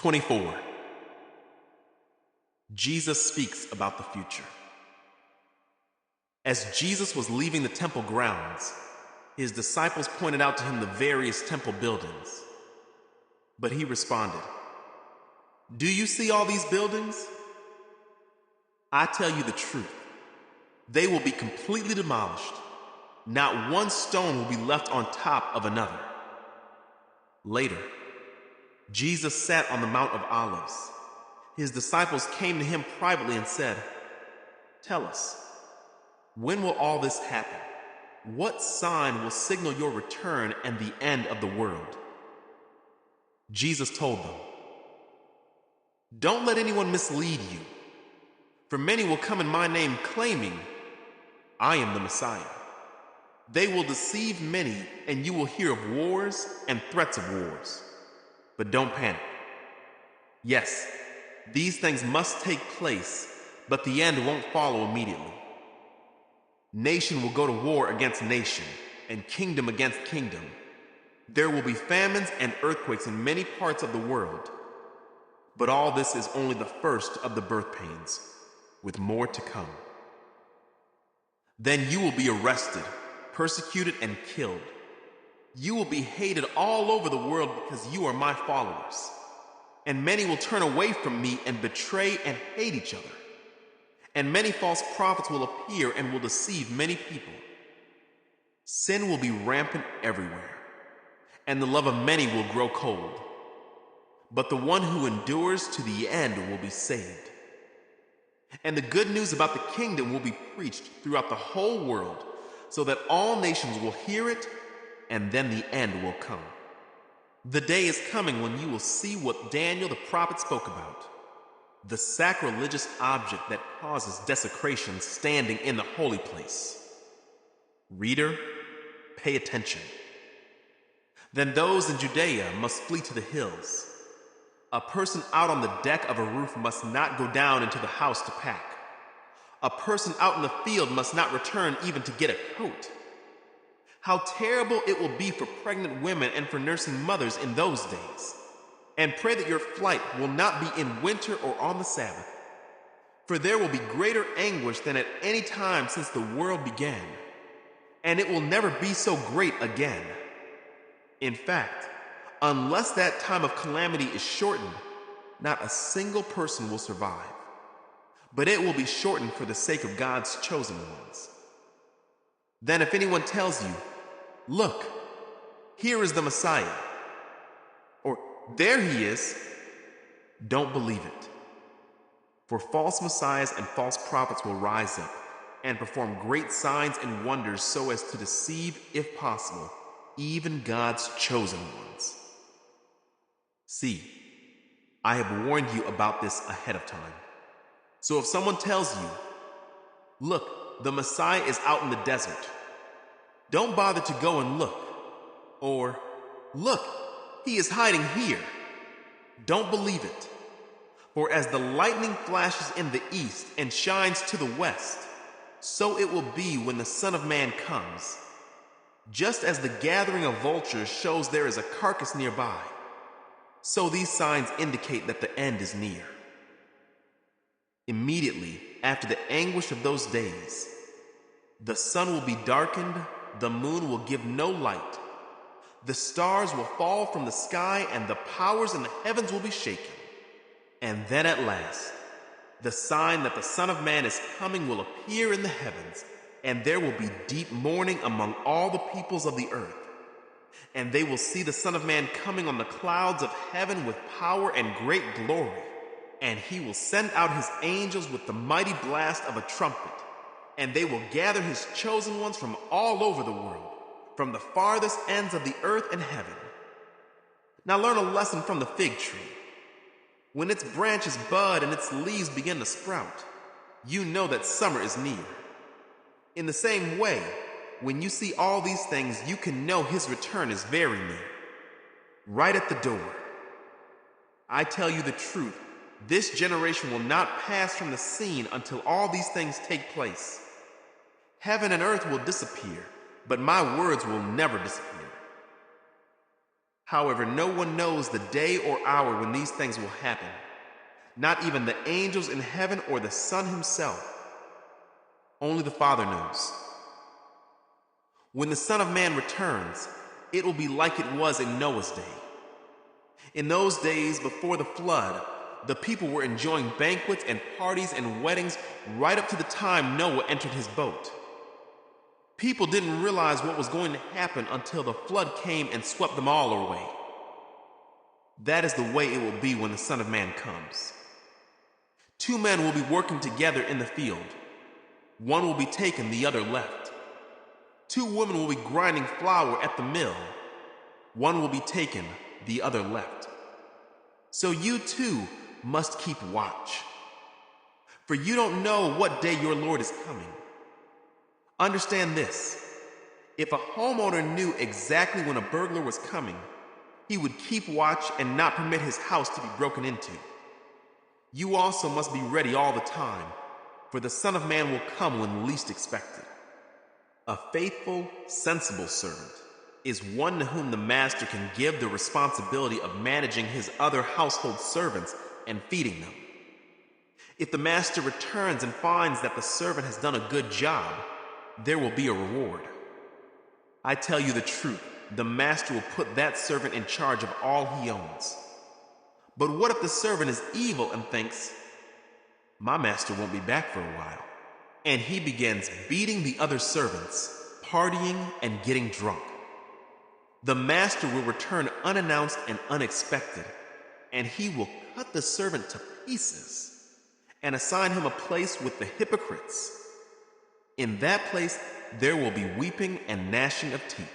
24. Jesus speaks about the future. As Jesus was leaving the temple grounds, his disciples pointed out to him the various temple buildings. But he responded, "Do you see all these buildings? I tell you the truth. They will be completely demolished. Not one stone will be left on top of another." Later, Jesus sat on the Mount of Olives. His disciples came to him privately and said, "Tell us, when will all this happen? What sign will signal your return and the end of the world?" Jesus told them, "Don't let anyone mislead you, for many will come in my name claiming, 'I am the Messiah.' They will deceive many, and you will hear of wars and threats of wars. But don't panic. Yes, these things must take place, but the end won't follow immediately. Nation will go to war against nation, and kingdom against kingdom. There will be famines and earthquakes in many parts of the world. But all this is only the first of the birth pains, with more to come. Then you will be arrested, persecuted, and killed. You will be hated all over the world because you are my followers. And many will turn away from me and betray and hate each other. And many false prophets will appear and will deceive many people. Sin will be rampant everywhere, and the love of many will grow cold. But the one who endures to the end will be saved. And the good news about the kingdom will be preached throughout the whole world, so that all nations will hear it, and then the end will come. The day is coming when you will see what Daniel the prophet spoke about, the sacrilegious object that causes desecration standing in the holy place. Reader, pay attention. Then those in Judea must flee to the hills. A person out on the deck of a roof must not go down into the house to pack. A person out in the field must not return even to get a coat. How terrible it will be for pregnant women and for nursing mothers in those days. And pray that your flight will not be in winter or on the Sabbath, for there will be greater anguish than at any time since the world began, and it will never be so great again. In fact, unless that time of calamity is shortened, not a single person will survive. But it will be shortened for the sake of God's chosen ones. Then if anyone tells you, 'Look, here is the Messiah,' or 'There he is,' don't believe it. For false messiahs and false prophets will rise up and perform great signs and wonders so as to deceive, if possible, even God's chosen ones. See, I have warned you about this ahead of time. So if someone tells you, 'Look, the Messiah is out in the desert,' don't bother to go and look. Or, 'Look, he is hiding here.' Don't believe it. For as the lightning flashes in the east and shines to the west, so it will be when the Son of Man comes. Just as the gathering of vultures shows there is a carcass nearby, so these signs indicate that the end is near. Immediately after the anguish of those days, the sun will be darkened, the moon will give no light, the stars will fall from the sky, and the powers in the heavens will be shaken. And then at last, the sign that the Son of Man is coming will appear in the heavens, and there will be deep mourning among all the peoples of the earth. And they will see the Son of Man coming on the clouds of heaven with power and great glory. And he will send out his angels with the mighty blast of a trumpet, and they will gather his chosen ones from all over the world, from the farthest ends of the earth and heaven. Now learn a lesson from the fig tree. When its branches bud and its leaves begin to sprout, you know that summer is near. In the same way, when you see all these things, you can know his return is very near, right at the door. I tell you the truth, this generation will not pass from the scene until all these things take place. Heaven and earth will disappear, but my words will never disappear. However, no one knows the day or hour when these things will happen, not even the angels in heaven or the Son himself. Only the Father knows. When the Son of Man returns, it will be like it was in Noah's day. In those days before the flood, the people were enjoying banquets and parties and weddings right up to the time Noah entered his boat. People didn't realize what was going to happen until the flood came and swept them all away. That is the way it will be when the Son of Man comes. Two men will be working together in the field. One will be taken, the other left. Two women will be grinding flour at the mill. One will be taken, the other left. So you too must keep watch. For you don't know what day your Lord is coming. Understand this. If a homeowner knew exactly when a burglar was coming, he would keep watch and not permit his house to be broken into. You also must be ready all the time, for the Son of Man will come when least expected. A faithful, sensible servant is one to whom the master can give the responsibility of managing his other household servants and feeding them. If the master returns and finds that the servant has done a good job, there will be a reward. I tell you the truth, the master will put that servant in charge of all he owns. But what if the servant is evil and thinks, my master won't be back for a while, and he begins beating the other servants, partying and getting drunk? The master will return unannounced and unexpected, and he will cut the servant to pieces and assign him a place with the hypocrites. In that place, there will be weeping and gnashing of teeth.